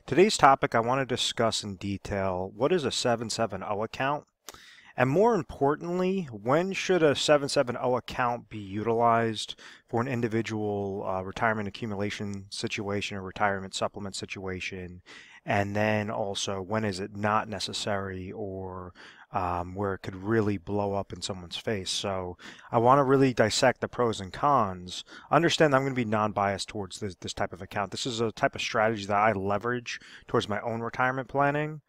Today's topic, I want to discuss in detail what is a 770 account, and more importantly, when should a 770 account be utilized for an individual retirement accumulation situation or retirement supplement situation, and then also when is it not necessary or where it could really blow up in someone's face. So I want to really dissect the pros and cons. Understand that I'm going to be non-biased towards this type of account. This is a type of strategy that I leverage towards my own retirement planning,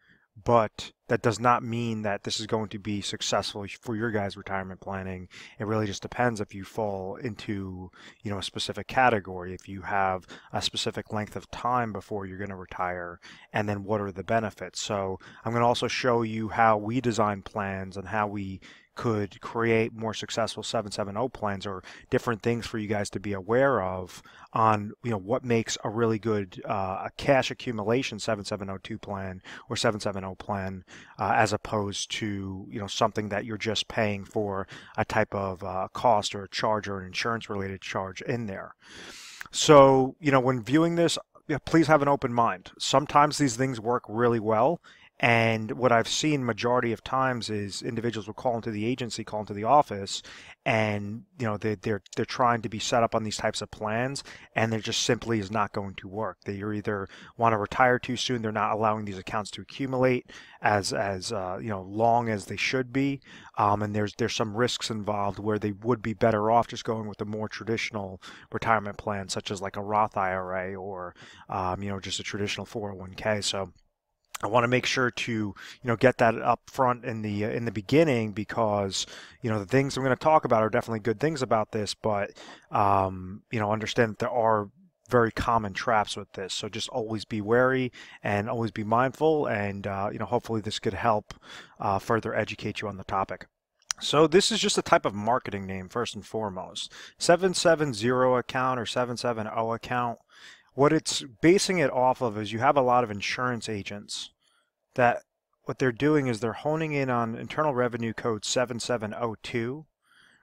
but that does not mean that this is going to be successful for your guys' retirement planning. It really just depends if you fall into, a specific category, if you have a specific length of time before you're going to retire, and then what are the benefits. So I'm going to also show you how we design plans and how we could create more successful 770 plans, or different things for you guys to be aware of on what makes a really good a cash accumulation 7702 plan or 770 plan, as opposed to something that you're just paying for a type of cost or a charge or an insurance related charge in there. So when viewing this, please have an open mind. Sometimes these things work really well. And what I've seen majority of times is individuals will call into the agency, call into the office, and they're trying to be set up on these types of plans, and there just simply is not going to work. They either want to retire too soon, they're not allowing these accounts to accumulate as long as they should be, and there's some risks involved where they would be better off just going with a more traditional retirement plan, such as like a Roth IRA or just a traditional 401k. So I want to make sure to get that up front in the beginning, because the things I'm going to talk about are definitely good things about this, but understand that there are very common traps with this. So just always be wary and always be mindful, and hopefully this could help further educate you on the topic. So this is just a type of marketing name first and foremost. 770 account or 770 account. What it's basing it off of is you have a lot of insurance agents that what they're doing is they're honing in on Internal Revenue Code 7702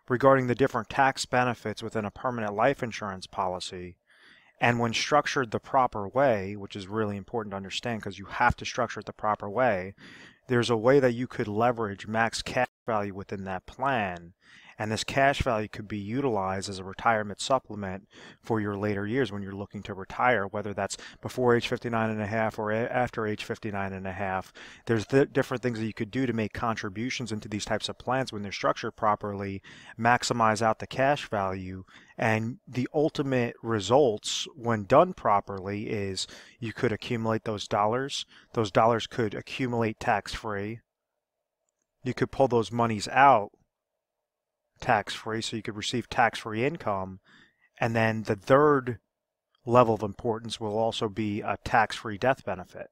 regarding the different tax benefits within a permanent life insurance policy. And when structured the proper way, which is really important to understand because you have to structure it the proper way, there's a way that you could leverage max cash value within that plan. And this cash value could be utilized as a retirement supplement for your later years when you're looking to retire, whether that's before age 59 and a half or after age 59 and a half. There's different things that you could do to make contributions into these types of plans when they're structured properly, maximize out the cash value, and the ultimate results when done properly is you could accumulate those dollars. Those dollars could accumulate tax-free. You could pull those monies out tax-free, so you could receive tax-free income. And then the third level of importance will also be a tax-free death benefit.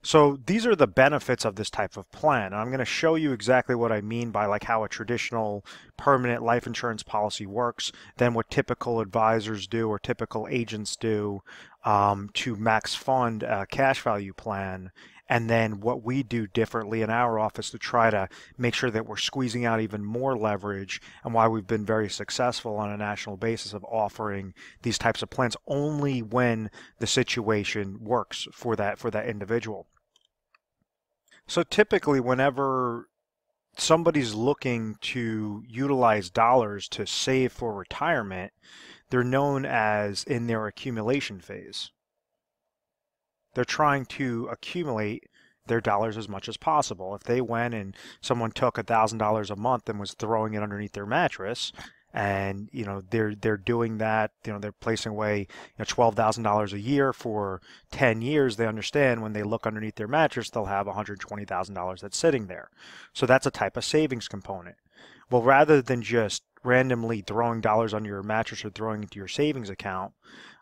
So these are the benefits of this type of plan. And I'm going to show you exactly what I mean by like how a traditional permanent life insurance policy works, then what typical advisors do or typical agents do to max fund a cash value plan, and then what we do differently in our office to try to make sure that we're squeezing out even more leverage, and why we've been very successful on a national basis of offering these types of plans only when the situation works for that individual. So typically whenever somebody's looking to utilize dollars to save for retirement, they're known as in their accumulation phase. They're trying to accumulate their dollars as much as possible. If they went and someone took $1,000 a month and was throwing it underneath their mattress, and they're doing that, they're placing away $12,000 a year for 10 years, they understand when they look underneath their mattress they'll have $120,000 that's sitting there. So that's a type of savings component. Well, rather than just randomly throwing dollars under your mattress or throwing into your savings account,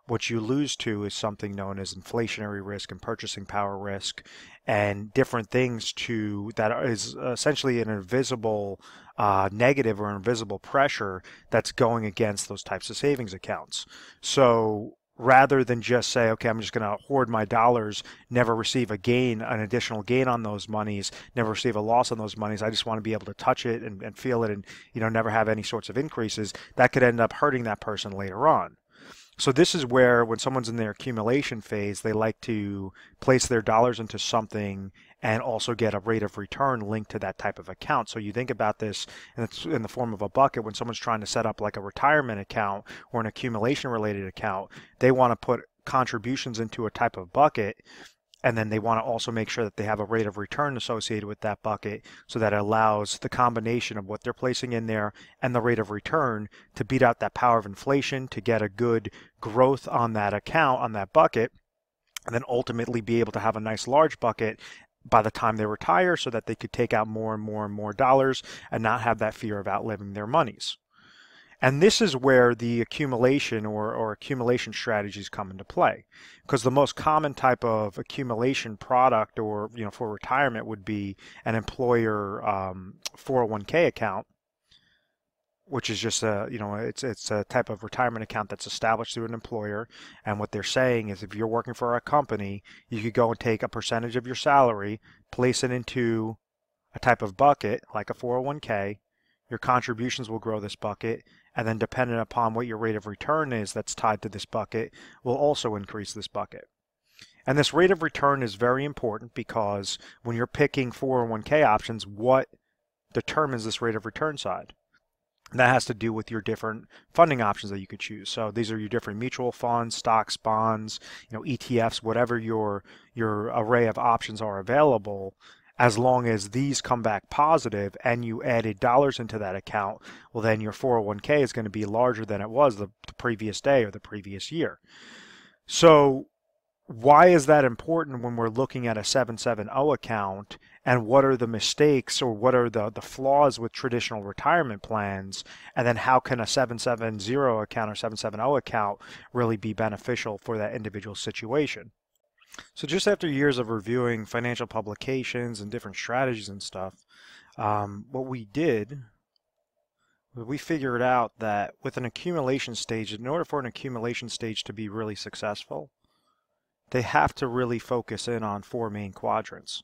what you lose to is something known as inflationary risk and purchasing power risk, and different things that is essentially an invisible negative or invisible pressure that's going against those types of savings accounts. So rather than just say, okay, I'm just going to hoard my dollars, never receive an additional gain on those monies, never receive a loss on those monies, I just want to be able to touch it and feel it and never have any sorts of increases, that could end up hurting that person later on. So this is where when someone's in their accumulation phase, they like to place their dollars into something and also get a rate of return linked to that type of account. So you think about this, and it's in the form of a bucket. When someone's trying to set up like a retirement account or an accumulation related account, they want to put contributions into a type of bucket, and then they want to also make sure that they have a rate of return associated with that bucket, so that it allows the combination of what they're placing in there and the rate of return to beat out that power of inflation, to get a good growth on that account, on that bucket, and then ultimately be able to have a nice large bucket by the time they retire, so that they could take out more and more and more dollars and not have that fear of outliving their monies. And this is where the accumulation or accumulation strategies come into play, because the most common type of accumulation product, or for retirement, would be an employer 401k account, which is just it's a type of retirement account that's established through an employer. And what they're saying is, if you're working for a company, you could go and take a percentage of your salary, place it into a type of bucket like a 401k. Your contributions will grow this bucket, and then depending upon what your rate of return is that's tied to this bucket, will also increase this bucket. And this rate of return is very important, because when you're picking 401k options, what determines this rate of return side? And that has to do with your different funding options that you could choose. So these are your different mutual funds, stocks, bonds, ETFs, whatever your array of options are available. As long as these come back positive and you added dollars into that account, well, then your 401k is going to be larger than it was the previous day or the previous year. So why is that important when we're looking at a 770 account, and what are the mistakes or what are the flaws with traditional retirement plans? And then how can a 770 account or 770 account really be beneficial for that individual situation? So just after years of reviewing financial publications and different strategies and stuff, what we did, we figured out that with an accumulation stage, in order for an accumulation stage to be really successful, they have to really focus in on 4 main quadrants.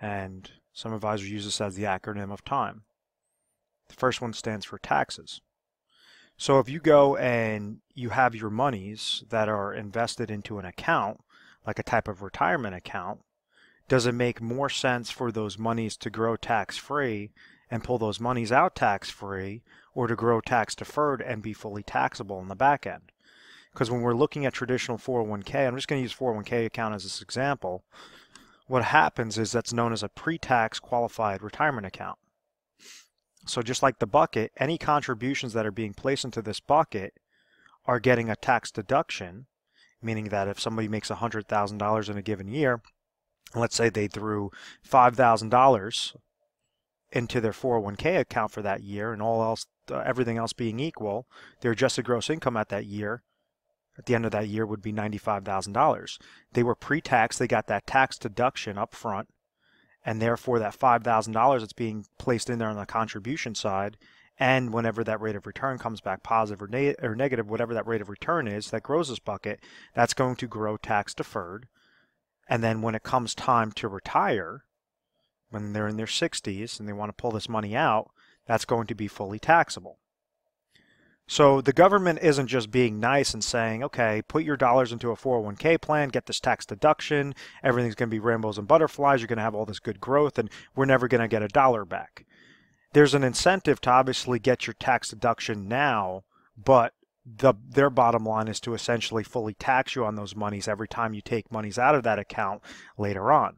And some advisors use this as the acronym of time. The first one stands for taxes. So if you go and you have your monies that are invested into an account, like a type of retirement account, does it make more sense for those monies to grow tax-free and pull those monies out tax-free, or to grow tax-deferred and be fully taxable in the back end? Because when we're looking at traditional 401k, I'm just going to use 401k account as this example, what happens is that's known as a pre-tax qualified retirement account. So just like the bucket, any contributions that are being placed into this bucket are getting a tax deduction, meaning that if somebody makes $100,000 in a given year, let's say they threw $5,000 into their 401k account for that year, and everything else being equal, their adjusted gross income at that year, at the end of that year, would be $95,000. They were pre-tax, they got that tax deduction up front, and therefore that $5,000 that's being placed in there on the contribution side, and whenever that rate of return comes back positive or negative, whatever that rate of return is that grows this bucket, that's going to grow tax deferred. And then when it comes time to retire, when they're in their 60s and they want to pull this money out, that's going to be fully taxable. So the government isn't just being nice and saying, okay, put your dollars into a 401k plan, get this tax deduction, everything's going to be rainbows and butterflies, you're going to have all this good growth, and we're never going to get a dollar back. There's an incentive to obviously get your tax deduction now, but their bottom line is to essentially fully tax you on those monies every time you take monies out of that account later on.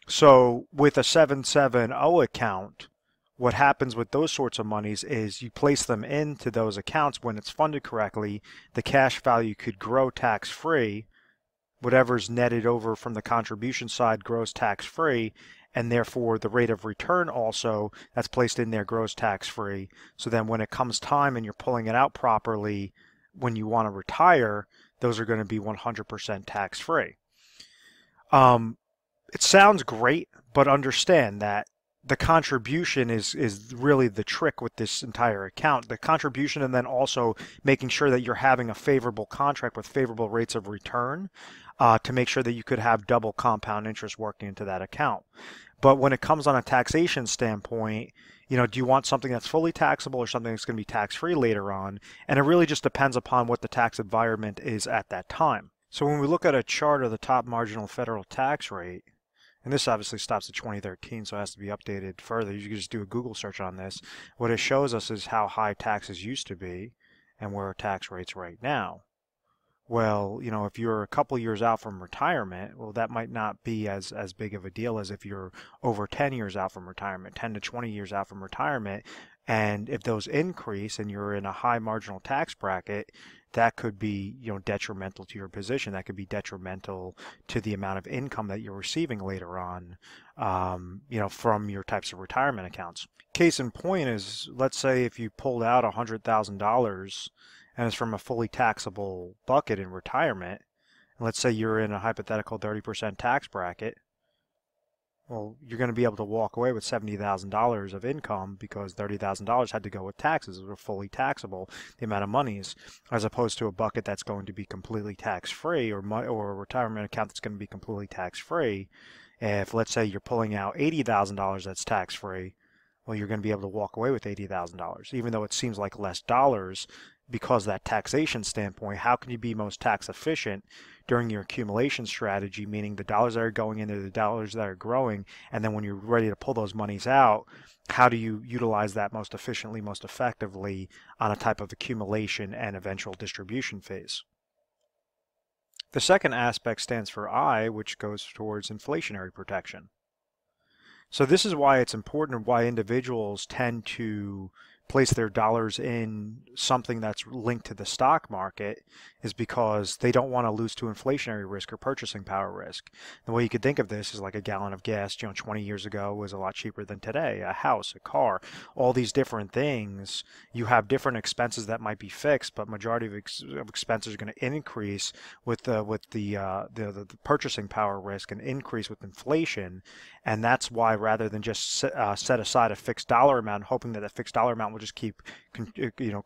So with a 770 account, what happens with those sorts of monies is you place them into those accounts when it's funded correctly. The cash value could grow tax-free. Whatever's netted over from the contribution side grows tax-free, and therefore the rate of return also that's placed in there grows tax-free. So then when it comes time and you're pulling it out properly, when you want to retire, those are going to be 100% tax-free. It sounds great, but understand that the contribution is really the trick with this entire account. The contribution, and then also making sure that you're having a favorable contract with favorable rates of return to make sure that you could have double compound interest working into that account. But when it comes on a taxation standpoint, do you want something that's fully taxable or something that's going to be tax-free later on? And it really just depends upon what the tax environment is at that time. So when we look at a chart of the top marginal federal tax rate, and this obviously stops at 2013, so it has to be updated further. You can just do a Google search on this. What it shows us is how high taxes used to be and where our tax rates right now. Well, if you're a couple years out from retirement, well, that might not be as big of a deal as if you're over 10 years out from retirement, 10 to 20 years out from retirement. And if those increase and you're in a high marginal tax bracket, that could be, detrimental to your position. That could be detrimental to the amount of income that you're receiving later on, from your types of retirement accounts. Case in point is, let's say if you pulled out $100,000 and it's from a fully taxable bucket in retirement, and let's say you're in a hypothetical 30% tax bracket, well, you're going to be able to walk away with $70,000 of income because $30,000 had to go with taxes. It was fully taxable, the amount of monies, as opposed to a bucket that's going to be completely tax-free, or a retirement account that's going to be completely tax-free. If, let's say, you're pulling out $80,000 that's tax-free, well, you're going to be able to walk away with $80,000, even though it seems like less dollars. Because that taxation standpoint, how can you be most tax efficient during your accumulation strategy, meaning the dollars that are going into the dollars that are growing, and then when you're ready to pull those monies out, how do you utilize that most efficiently, most effectively on a type of accumulation and eventual distribution phase? The second aspect stands for I, which goes towards inflationary protection. So this is why it's important, why individuals tend to place their dollars in something that's linked to the stock market, is because they don't want to lose to inflationary risk or purchasing power risk. The way you could think of this is like a gallon of gas, 20 years ago was a lot cheaper than today. A house, a car, all these different things. You have different expenses that might be fixed, but majority of expenses are going to increase with the purchasing power risk and increase with inflation. And that's why, rather than just set aside a fixed dollar amount, hoping that that fixed dollar amount will just keep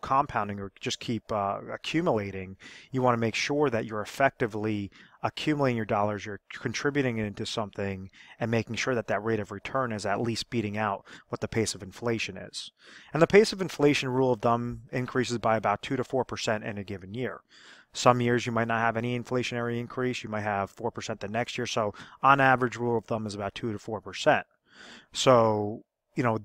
compounding or just keep accumulating, you want to make sure that you're effectively accumulating your dollars, you're contributing it into something, and making sure that that rate of return is at least beating out what the pace of inflation is. And the pace of inflation, rule of thumb, increases by about 2 to 4% in a given year. Some years you might not have any inflationary increase. You might have 4% the next year. So on average, rule of thumb is about 2 to 4%. So,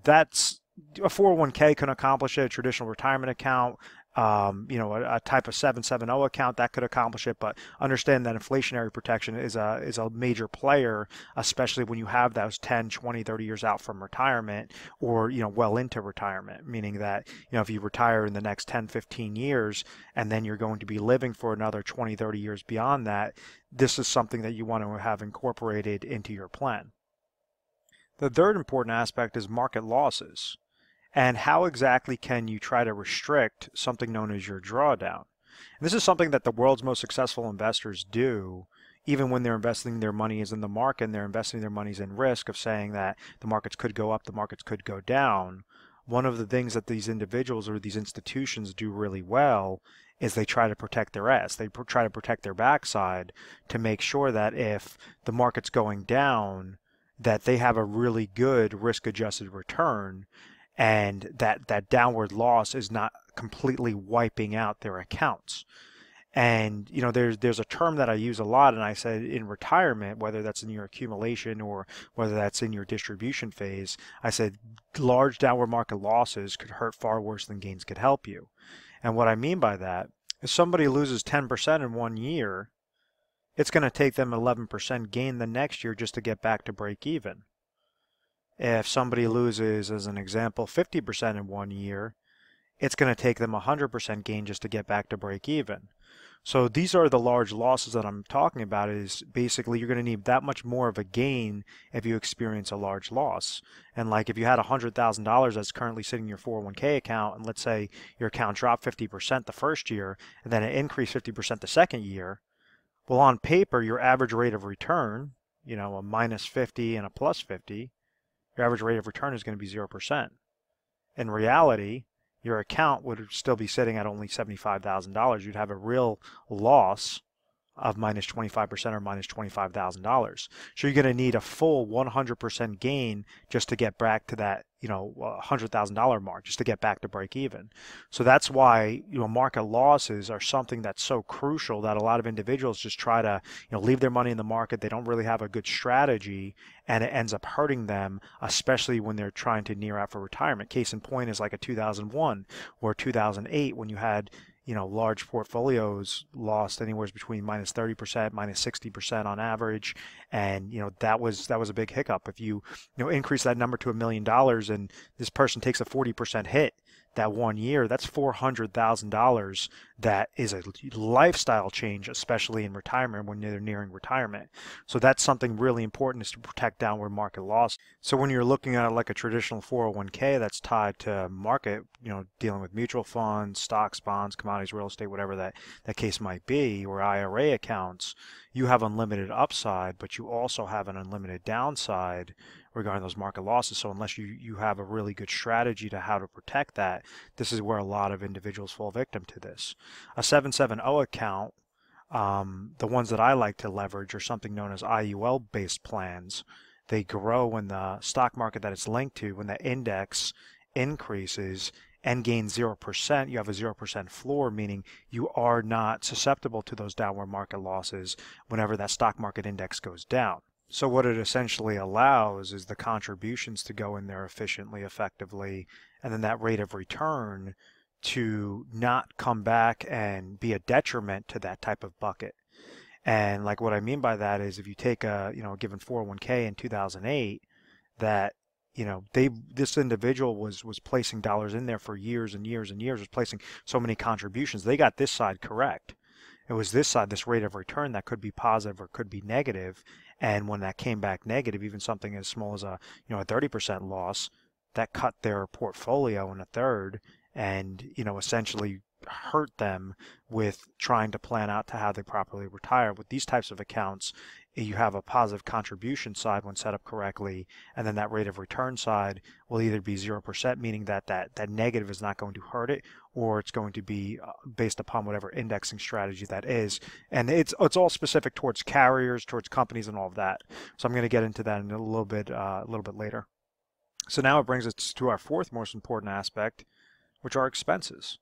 that's a 401k can accomplish it, a traditional retirement account, a type of 770 account that could accomplish it. But understand that inflationary protection is a major player, especially when you have those 10, 20, 30 years out from retirement, or well into retirement, meaning that if you retire in the next 10, 15 years and then you're going to be living for another 20, 30 years beyond that, this is something that you want to have incorporated into your plan. The third important aspect is market losses. And how exactly can you try to restrict something known as your drawdown? And this is something that the world's most successful investors do, even when they're investing their monies in the market, and they're investing their monies in risk of saying that the markets could go up, the markets could go down. One of the things that these individuals or these institutions do really well is they try to protect their ass. They try to protect their backside to make sure that if the market's going down, that they have a really good risk-adjusted return, and that downward loss is not completely wiping out their accounts. And there's a term that I use a lot, and I said in retirement, whether that's in your accumulation or whether that's in your distribution phase, I said large downward market losses could hurt far worse than gains could help you. And what I mean by that is, somebody loses 10% in 1 year, it's going to take them 11% gain the next year just to get back to break even. If somebody loses, as an example, 50% in 1 year, it's going to take them 100% gain just to get back to break even. So these are the large losses that I'm talking about. Is basically you're going to need that much more of a gain if you experience a large loss. And like if you had $100,000 that's currently sitting in your 401k account, and let's say your account dropped 50% the first year, and then it increased 50% the second year, well, on paper, your average rate of return, a minus 50 and a plus 50, your average rate of return is going to be 0%. In reality, your account would still be sitting at only $75,000. You'd have a real loss of minus 25% or minus $25,000. So you're going to need a full 100% gain just to get back to that, $100,000 mark, just to get back to break even. So that's why, market losses are something that's so crucial that a lot of individuals just try to, leave their money in the market. They don't really have a good strategy, and it ends up hurting them, especially when they're trying to near out for retirement. Case in point is like a 2001 or 2008 when you had large portfolios lost anywhere between minus 30%, minus 60% on average, and that was a big hiccup. If you increase that number to $1 million and this person takes a 40% hit that 1 year, that's $400,000. That is a lifestyle change, especially in retirement when they're nearing retirement. So that's something really important, is to protect downward market loss. So when you're looking at like a traditional 401k that's tied to market, dealing with mutual funds, stocks, bonds, commodities, real estate, whatever that case might be, or IRA accounts, you have unlimited upside, but you also have an unlimited downside regarding those market losses. So unless you have a really good strategy to how to protect that, this is where a lot of individuals fall victim to this. A 770 account, the ones that I like to leverage are something known as IUL-based plans. They grow when the stock market that it's linked to, when the index increases and gains 0%, you have a 0% floor, meaning you are not susceptible to those downward market losses whenever that stock market index goes down. So what it essentially allows is the contributions to go in there efficiently, effectively, and then that rate of return to not come back and be a detriment to that type of bucket. And like what I mean by that is if you take a given 401k in 2008, that this individual was placing dollars in there for years and years and years, was placing so many contributions. They got this side correct. It was this side, this rate of return, that could be positive or could be negative. And when that came back negative, even something as small as a 30% loss, that cut their portfolio in a third, and essentially hurt them with trying to plan out to how they properly retire. With these types of accounts, you have a positive contribution side when set up correctly, and then that rate of return side will either be 0%, meaning that negative is not going to hurt it, or it's going to be based upon whatever indexing strategy that is. And it's all specific towards carriers, towards companies, and all of that. So I'm going to get into that in a little bit later. So now it brings us to our fourth most important aspect, which are expenses.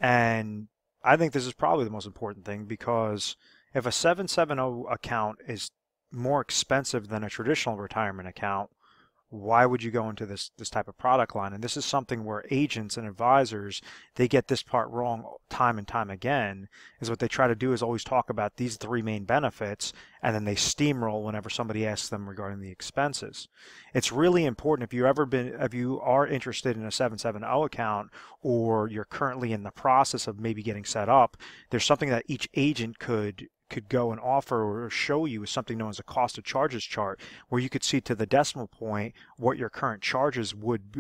And I think this is probably the most important thing, because if a 770 account is more expensive than a traditional retirement account, why would you go into this type of product line? And this is something where agents and advisors, they get this part wrong time and time again, is what they try to do is always talk about these three main benefits, and then they steamroll whenever somebody asks them regarding the expenses. It's really important, if you are interested in a 770 account, or you're currently in the process of maybe getting set up, there's something that each agent could go and offer or show you, is something known as a cost of charges chart, where you could see to the decimal point what your current charges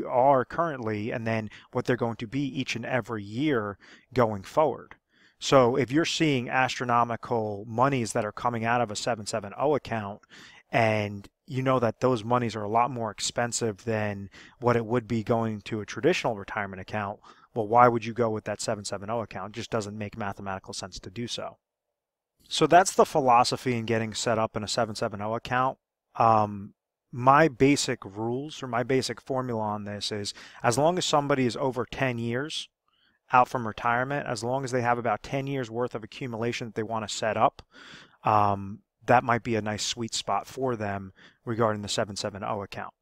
are currently, and then what they're going to be each and every year going forward. So if you're seeing astronomical monies that are coming out of a 770 account, and you know that those monies are a lot more expensive than what it would be going to a traditional retirement account, well, why would you go with that 770 account? It just doesn't make mathematical sense to do so. So that's the philosophy in getting set up in a 770 account. My basic rules, or my basic formula on this is, as long as somebody is over 10 years out from retirement, as long as they have about 10 years worth of accumulation that they want to set up, that might be a nice sweet spot for them regarding the 770 account.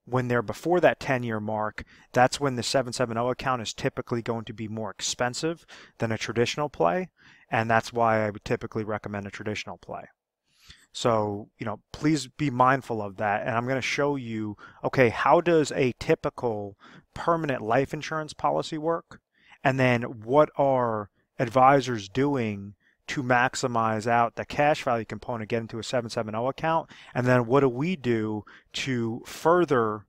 When they're before that 10-year mark, that's when the 770 account is typically going to be more expensive than a traditional play, and that's why I would typically recommend a traditional play. So, please be mindful of that, and I'm going to show you, okay, how does a typical permanent life insurance policy work, and then what are advisors doing to maximize out the cash value component, get into a 770 account, and then what do we do to further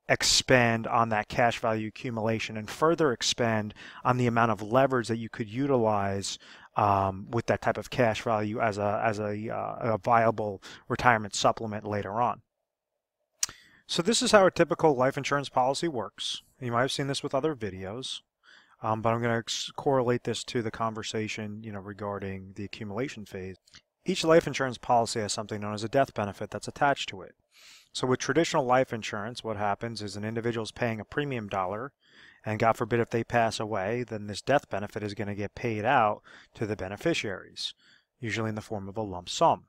expand on that cash value accumulation and further expand on the amount of leverage that you could utilize with that type of cash value as a viable retirement supplement later on. So this is how a typical life insurance policy works. You might have seen this with other videos. but I'm going to correlate this to the conversation, regarding the accumulation phase. Each life insurance policy has something known as a death benefit that's attached to it. So with traditional life insurance, what happens is an individual is paying a premium dollar, and God forbid if they pass away, then this death benefit is going to get paid out to the beneficiaries, usually in the form of a lump sum.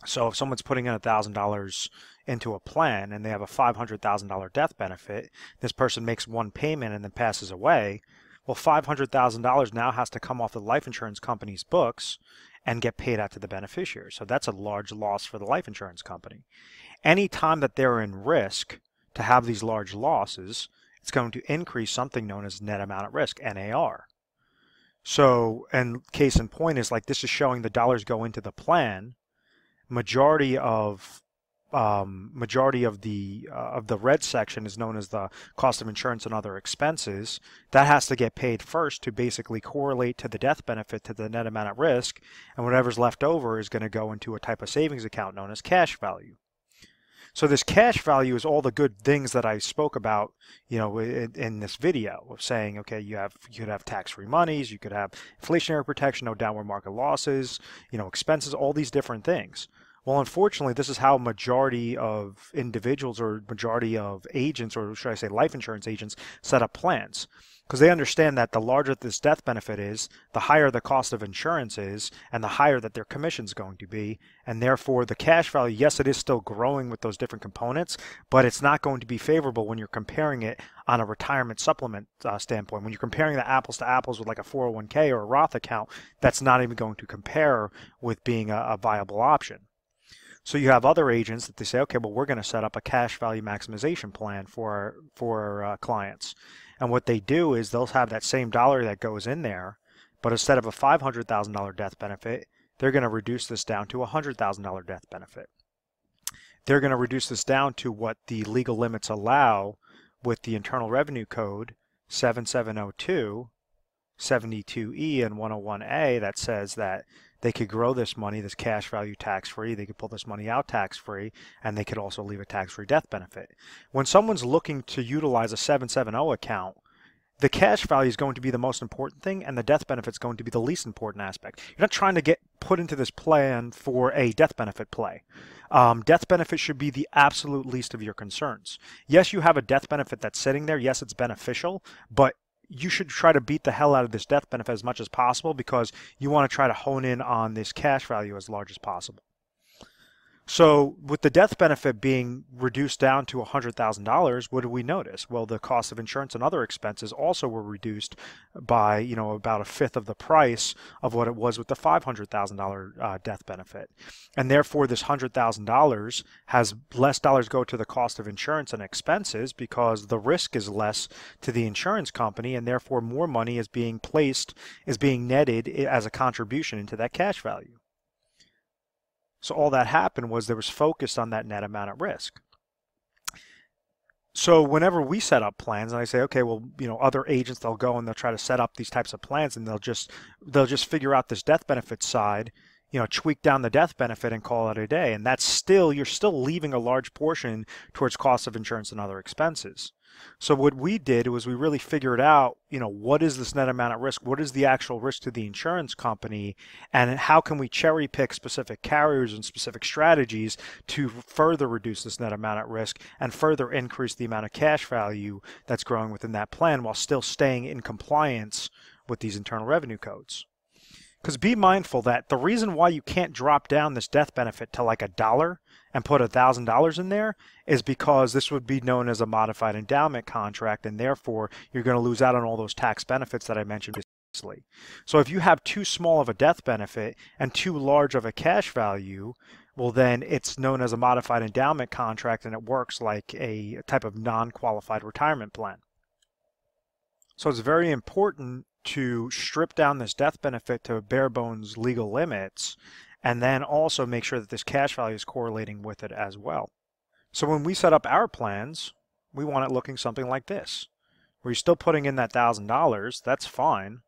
So if someone's putting in $1,000 into a plan and they have a $500,000 death benefit, this person makes one payment and then passes away, well, $500,000 now has to come off the life insurance company's books and get paid out to the beneficiary. So that's a large loss for the life insurance company. Any time that they're in risk to have these large losses, it's going to increase something known as net amount at risk, NAR. So, and case in point is like this is showing the dollars go into the plan. Majority of the red section is known as the cost of insurance and other expenses. That has to get paid first to basically correlate to the death benefit to the net amount at risk, and whatever's left over is going to go into a type of savings account known as cash value. So this cash value is all the good things that I spoke about, in this video of saying, okay, you could have tax-free monies, you could have inflationary protection, no downward market losses, expenses, all these different things. Well, unfortunately, this is how majority of individuals or majority of agents, or should I say life insurance agents, set up plans. Because they understand that the larger this death benefit is, the higher the cost of insurance is, and the higher that their commission is going to be. And therefore, the cash value, yes, it is still growing with those different components, but it's not going to be favorable when you're comparing it on a retirement supplement standpoint. When you're comparing the apples to apples with like a 401k or a Roth account, that's not even going to compare with being a viable option. So you have other agents that they say, okay, well, we're going to set up a cash value maximization plan for clients. And what they do is they'll have that same dollar that goes in there, but instead of a $500,000 death benefit, they're going to reduce this down to a $100,000 death benefit. They're going to reduce this down to what the legal limits allow with the Internal Revenue Code 7702, 72E, and 101A that says that they could grow this money, this cash value, tax-free. They could pull this money out tax-free, and they could also leave a tax-free death benefit. When someone's looking to utilize a 770 account, the cash value is going to be the most important thing, and the death benefit is going to be the least important aspect. You're not trying to get put into this plan for a death benefit play. Death benefit should be the absolute least of your concerns. Yes, you have a death benefit that's sitting there. Yes, it's beneficial, but you should try to beat the hell out of this death benefit as much as possible because you want to try to hone in on this cash value as large as possible. So with the death benefit being reduced down to $100,000, what do we notice? Well, the cost of insurance and other expenses also were reduced by, about a fifth of the price of what it was with the $500,000 death benefit. And therefore, this $100,000 has less dollars go to the cost of insurance and expenses because the risk is less to the insurance company, and therefore more money is being netted as a contribution into that cash value. So all that happened was there was focus on that net amount at risk. So whenever we set up plans, and I say, okay, well, other agents, they'll go and they'll try to set up these types of plans, and they'll just figure out this death benefit side, tweak down the death benefit and call it a day. And you're still leaving a large portion towards cost of insurance and other expenses. So what we did was we really figured out, what is this net amount at risk? What is the actual risk to the insurance company? And how can we cherry pick specific carriers and specific strategies to further reduce this net amount at risk and further increase the amount of cash value that's growing within that plan while still staying in compliance with these internal revenue codes? Because be mindful that the reason why you can't drop down this death benefit to like $1 and put $1,000 in there is because this would be known as a modified endowment contract, and therefore you're going to lose out on all those tax benefits that I mentioned previously. So if you have too small of a death benefit and too large of a cash value, well then it's known as a modified endowment contract, and it works like a type of non-qualified retirement plan. So it's very important to strip down this death benefit to bare bones legal limits, and then also make sure that this cash value is correlating with it as well. So when we set up our plans, we want it looking something like this, where you're still putting in that $1,000, that's fine.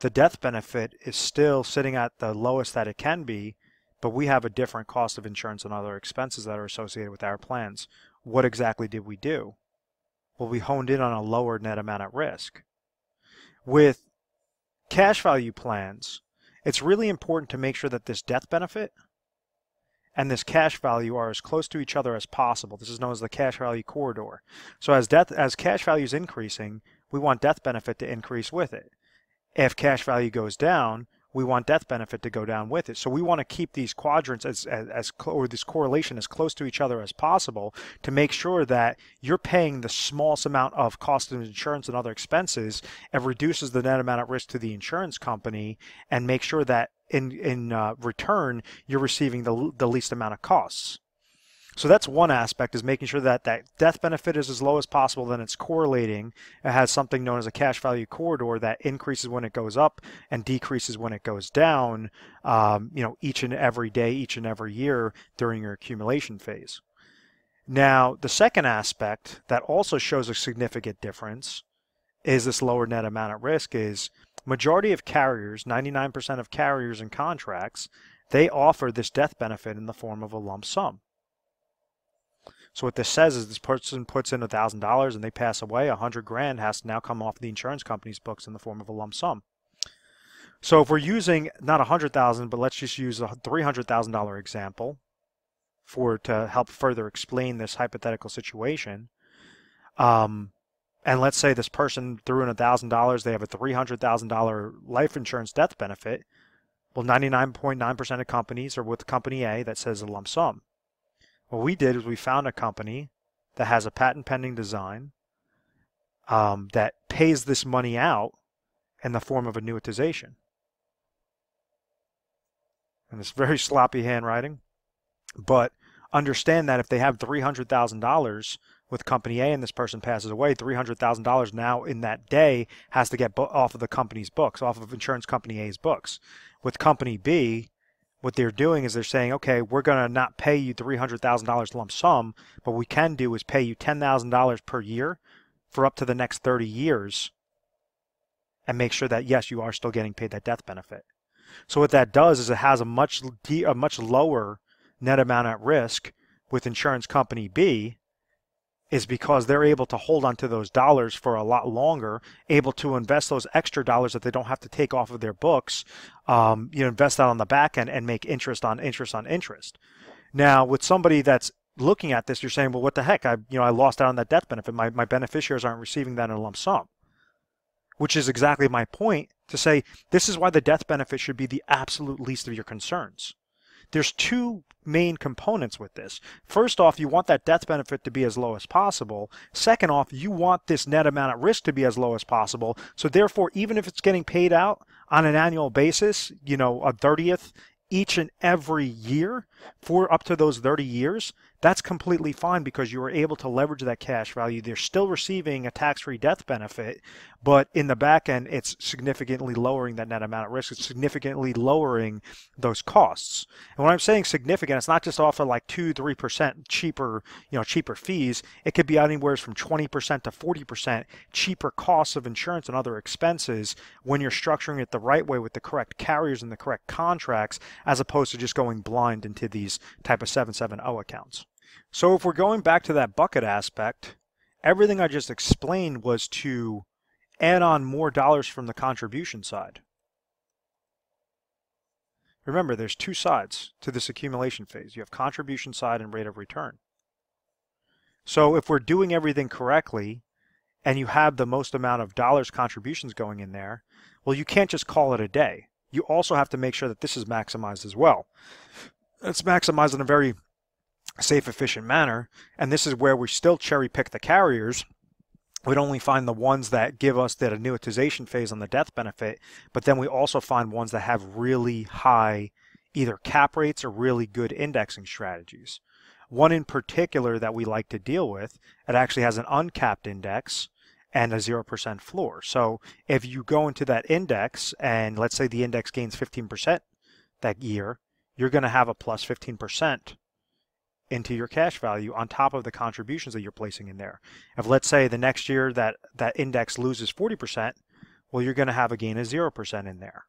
The death benefit is still sitting at the lowest that it can be, but we have a different cost of insurance and other expenses that are associated with our plans. What exactly did we do? Well, we honed in on a lower net amount at risk. With cash value plans, it's really important to make sure that this death benefit and this cash value are as close to each other as possible. This is known as the cash value corridor. So as cash value is increasing, we want death benefit to increase with it. If cash value goes down, we want death benefit to go down with it. So we want to keep these quadrants or this correlation as close to each other as possible to make sure that you're paying the smallest amount of cost of insurance and other expenses and reduces the net amount of risk to the insurance company, and make sure that in return you're receiving the least amount of costs. So that's one aspect, is making sure that that death benefit is as low as possible. Then it's correlating. It has something known as a cash value corridor that increases when it goes up and decreases when it goes down, each and every day, each and every year during your accumulation phase. Now, the second aspect that also shows a significant difference is this lower net amount at risk. Is majority of carriers, 99% of carriers and contracts, they offer this death benefit in the form of a lump sum. So what this says is this person puts in $1,000 and they pass away, $100,000 has to now come off the insurance company's books in the form of a lump sum. So if we're using not $100,000, but let's just use a $300,000 example to help further explain this hypothetical situation. And let's say this person threw in $1,000, they have a $300,000 life insurance death benefit. Well, 99.9% of companies are with company A that says a lump sum. What we did is we found a company that has a patent pending design that pays this money out in the form of annuitization. And it's very sloppy handwriting, but understand that if they have $300,000 with company A and this person passes away, $300,000 now in that day has to get off of the company's books, off of insurance company A's books. With company B, what they're doing is they're saying, okay, we're going to not pay you $300,000 lump sum, but what we can do is pay you $10,000 per year for up to the next 30 years and make sure that, yes, you are still getting paid that death benefit. So what that does is it has a much lower net amount at risk with insurance company B, is because they're able to hold on to those dollars for a lot longer, able to invest those extra dollars that they don't have to take off of their books, invest that on the back end and make interest on interest on interest. Now, with somebody that's looking at this, you're saying, well, what the heck? I lost out on that death benefit. My beneficiaries aren't receiving that in a lump sum, which is exactly my point to say this is why the death benefit should be the absolute least of your concerns. There's two main components with this. First off, you want that death benefit to be as low as possible. Second off, you want this net amount at risk to be as low as possible. So therefore, even if it's getting paid out on an annual basis, a 30th each and every year for up to those 30 years, that's completely fine because you were able to leverage that cash value. They're still receiving a tax-free death benefit, but in the back end, it's significantly lowering that net amount at risk. It's significantly lowering those costs. And when I'm saying significant, it's not just off of like 2-3% cheaper, cheaper fees. It could be anywhere from 20% to 40% cheaper costs of insurance and other expenses when you're structuring it the right way with the correct carriers and the correct contracts, as opposed to just going blind into these type of 770 accounts. So if we're going back to that bucket aspect, everything I just explained was to add on more dollars from the contribution side. Remember, there's two sides to this accumulation phase. You have contribution side and rate of return. So if we're doing everything correctly and you have the most amount of dollars contributions going in there, well, you can't just call it a day. You also have to make sure that this is maximized as well. It's maximized in a very safe, efficient manner, and this is where we still cherry pick the carriers. We'd only find the ones that give us that annuitization phase on the death benefit, but then we also find ones that have really high either cap rates or really good indexing strategies. One in particular that we like to deal with, it actually has an uncapped index and a 0% floor. So if you go into that index and let's say the index gains 15% that year, you're going to have a plus 15% into your cash value on top of the contributions that you're placing in there. If let's say the next year that index loses 40%, well, you're going to have a gain of 0% in there.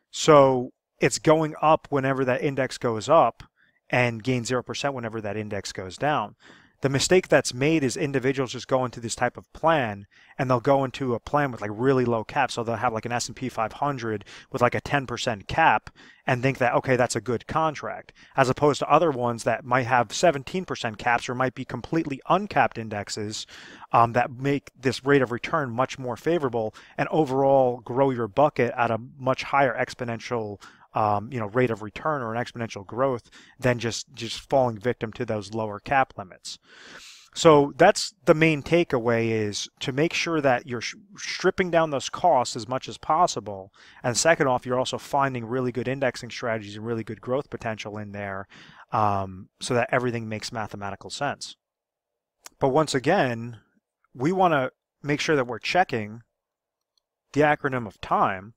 So it's going up whenever that index goes up and gain 0% whenever that index goes down. The mistake that's made is individuals just go into this type of plan and they'll go into a plan with like really low cap. So they'll have like an S&P 500 with like a 10% cap and think that, okay, that's a good contract, as opposed to other ones that might have 17% caps or might be completely uncapped indexes that make this rate of return much more favorable and overall grow your bucket at a much higher exponential rate of return or an exponential growth than just falling victim to those lower cap limits. So that's the main takeaway, is to make sure that you're stripping down those costs as much as possible. And second off, you're also finding really good indexing strategies and really good growth potential in there so that everything makes mathematical sense. But once again, we want to make sure that we're checking the acronym of time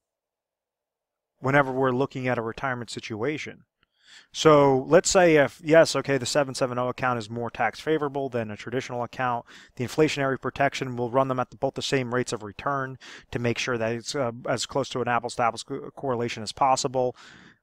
whenever we're looking at a retirement situation. So let's say if, yes, okay, the 770 account is more tax favorable than a traditional account, the inflationary protection will run them at both the same rates of return to make sure that it's as close to an apples-to-apples correlation as possible.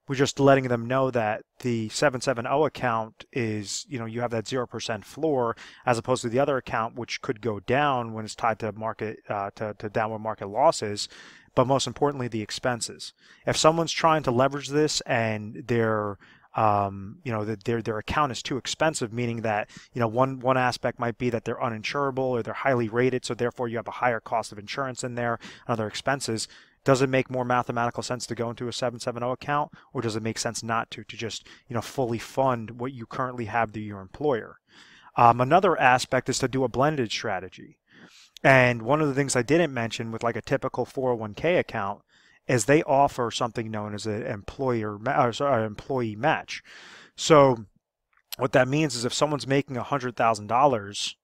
We're just letting them know that the 770 account is, you have that 0% floor, as opposed to the other account, which could go down when it's tied to market to downward market losses. But most importantly, the expenses. If someone's trying to leverage this and their account is too expensive, meaning that one aspect might be that they're uninsurable or they're highly rated, so therefore you have a higher cost of insurance in there and other expenses. Does it make more mathematical sense to go into a 770 account, or does it make sense not to just fully fund what you currently have through your employer? Another aspect is to do a blended strategy. And one of the things I didn't mention with like a typical 401k account is they offer something known as an employee match. So what that means is if someone's making $100,000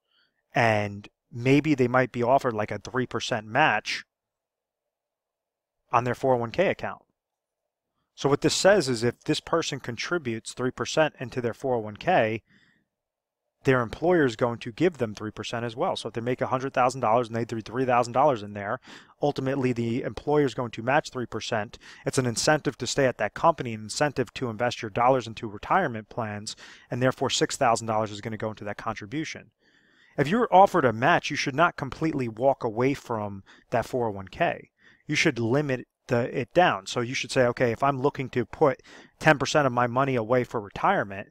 and maybe they might be offered like a 3% match on their 401k account. So what this says is if this person contributes 3% into their 401k, their employer is going to give them 3% as well. So if they make $100,000 and they threw $3,000 in there, ultimately the employer is going to match 3%. It's an incentive to stay at that company, an incentive to invest your dollars into retirement plans, and therefore $6,000 is going to go into that contribution. If you're offered a match, you should not completely walk away from that 401k. You should limit it down. So you should say, okay, if I'm looking to put 10% of my money away for retirement,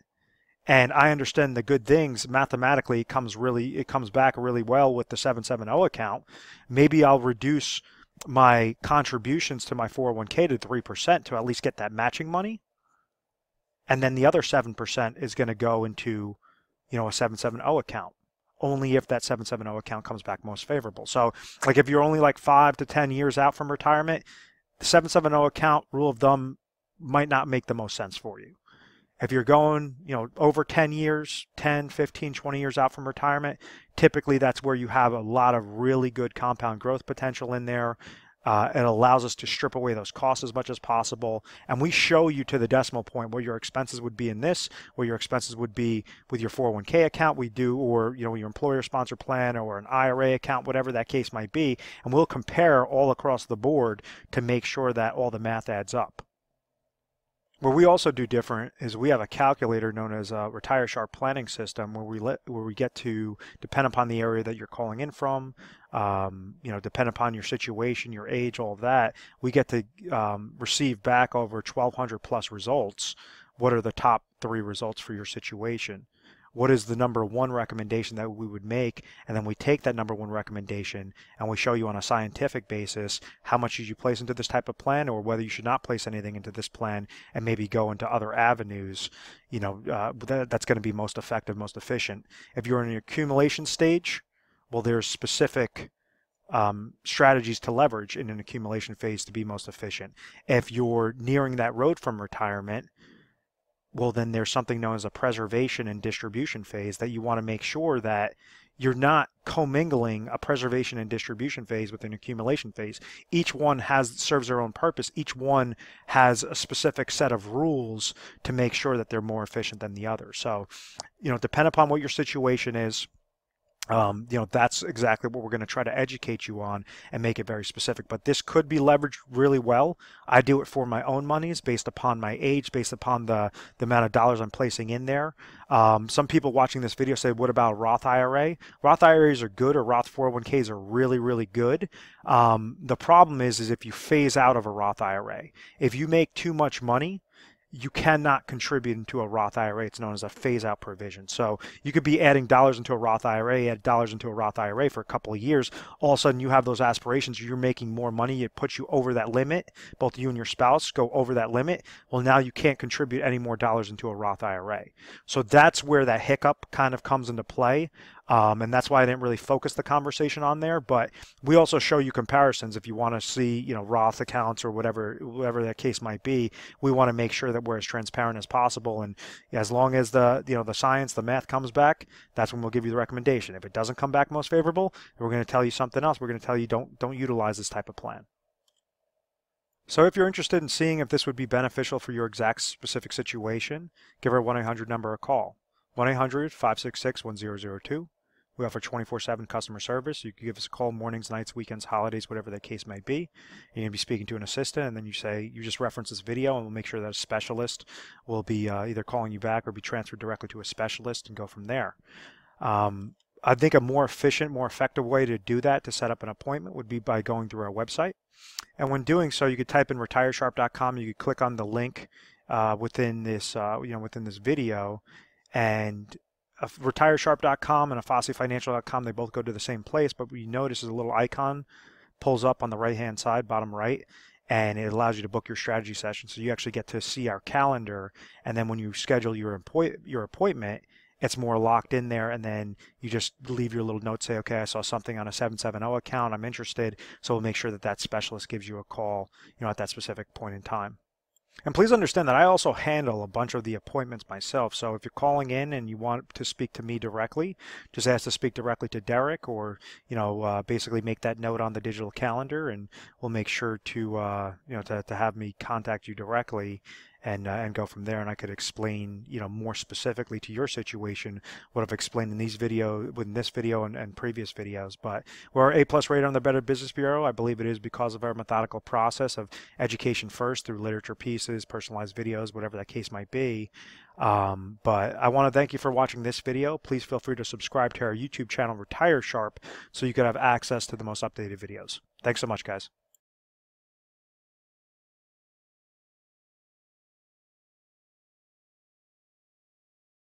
and I understand the good things mathematically, it comes back really well with the 770 account, maybe I'll reduce my contributions to my 401k to 3% to at least get that matching money. And then the other 7% is going to go into, a 770 account, only if that 770 account comes back most favorable. So like if you're only like 5 to 10 years out from retirement, the 770 account, rule of thumb, might not make the most sense for you. If you're going, over 10 years, 10, 15, 20 years out from retirement, typically that's where you have a lot of really good compound growth potential in there. It allows us to strip away those costs as much as possible. And we show you to the decimal point what your expenses would be in this, what your expenses would be with your 401k account we do, or your employer sponsor plan or an IRA account, whatever that case might be. And we'll compare all across the board to make sure that all the math adds up. What we also do different is we have a calculator known as a Retire Sharp planning system where we get to depend upon the area that you're calling in from, depend upon your situation, your age, all of that. We get to receive back over 1,200 plus results. What are the top 3 results for your situation? What is the number 1 recommendation that we would make? And then we take that number 1 recommendation and we show you on a scientific basis how much should you place into this type of plan, or whether you should not place anything into this plan and maybe go into other avenues, that's going to be most effective, most efficient. If you're in an accumulation stage, well, there's specific strategies to leverage in an accumulation phase to be most efficient. If you're nearing that road from retirement, well, then there's something known as a preservation and distribution phase that you want to make sure that you're not commingling a preservation and distribution phase with an accumulation phase. Each one serves their own purpose. Each one has a specific set of rules to make sure that they're more efficient than the other. So, depend upon what your situation is. That's exactly what we're going to try to educate you on and make it very specific. But this could be leveraged really well. I do it for my own monies based upon my age, based upon the amount of dollars I'm placing in there. Some people watching this video say, what about Roth IRA? Roth IRAs are good, or Roth 401ks are really, really good. The problem is if you phase out of a Roth IRA, if you make too much money, you cannot contribute into a Roth IRA. It's known as a phase-out provision. So you could be adding dollars into a Roth IRA, add dollars into a Roth IRA for a couple of years. All of a sudden, you have those aspirations. You're making more money. It puts you over that limit. Both you and your spouse go over that limit. Well, now you can't contribute any more dollars into a Roth IRA. So that's where that hiccup kind of comes into play. And that's why I didn't really focus the conversation on there. But we also show you comparisons if you want to see, Roth accounts or whatever that case might be. We want to make sure that we're as transparent as possible. And as long as the science, the math comes back, that's when we'll give you the recommendation. If it doesn't come back most favorable, we're going to tell you something else. We're going to tell you don't utilize this type of plan. So if you're interested in seeing if this would be beneficial for your exact specific situation, give our 1-800 number a call. 1-800-566-1002. We offer 24/7 customer service. You can give us a call mornings, nights, weekends, holidays, whatever the case may be. You're going to be speaking to an assistant, and then you just reference this video, and we'll make sure that a specialist will be either calling you back or be transferred directly to a specialist and go from there. I think a more efficient, more effective way to do that, to set up an appointment, would be by going through our website. And when doing so, you could type in retiresharp.com. You could click on the link within this video, and retiresharp.com and afossefinancial.com, they both go to the same place, but what you notice is a little icon pulls up on the right hand side, bottom right, and it allows you to book your strategy session. So you actually get to see our calendar, and then when you schedule your appointment, it's more locked in there, and then you just leave your little note, say, okay, I saw something on a 770 account, I'm interested. So we'll make sure that specialist gives you a call, at that specific point in time. And please understand that I also handle a bunch of the appointments myself. So if you're calling in and you want to speak to me directly, just ask to speak directly to Derek, or basically make that note on the digital calendar, and we'll make sure to to have me contact you directly and go from there. And I could explain more specifically to your situation what I've explained in this video and previous videos. But we're A+ rated on the Better Business Bureau. I believe it is because of our methodical process of education first through literature pieces, personalized videos, whatever that case might be. But I want to thank you for watching this video. Please feel free to subscribe to our YouTube channel, Retire Sharp, so you can have access to the most updated videos. Thanks so much, guys.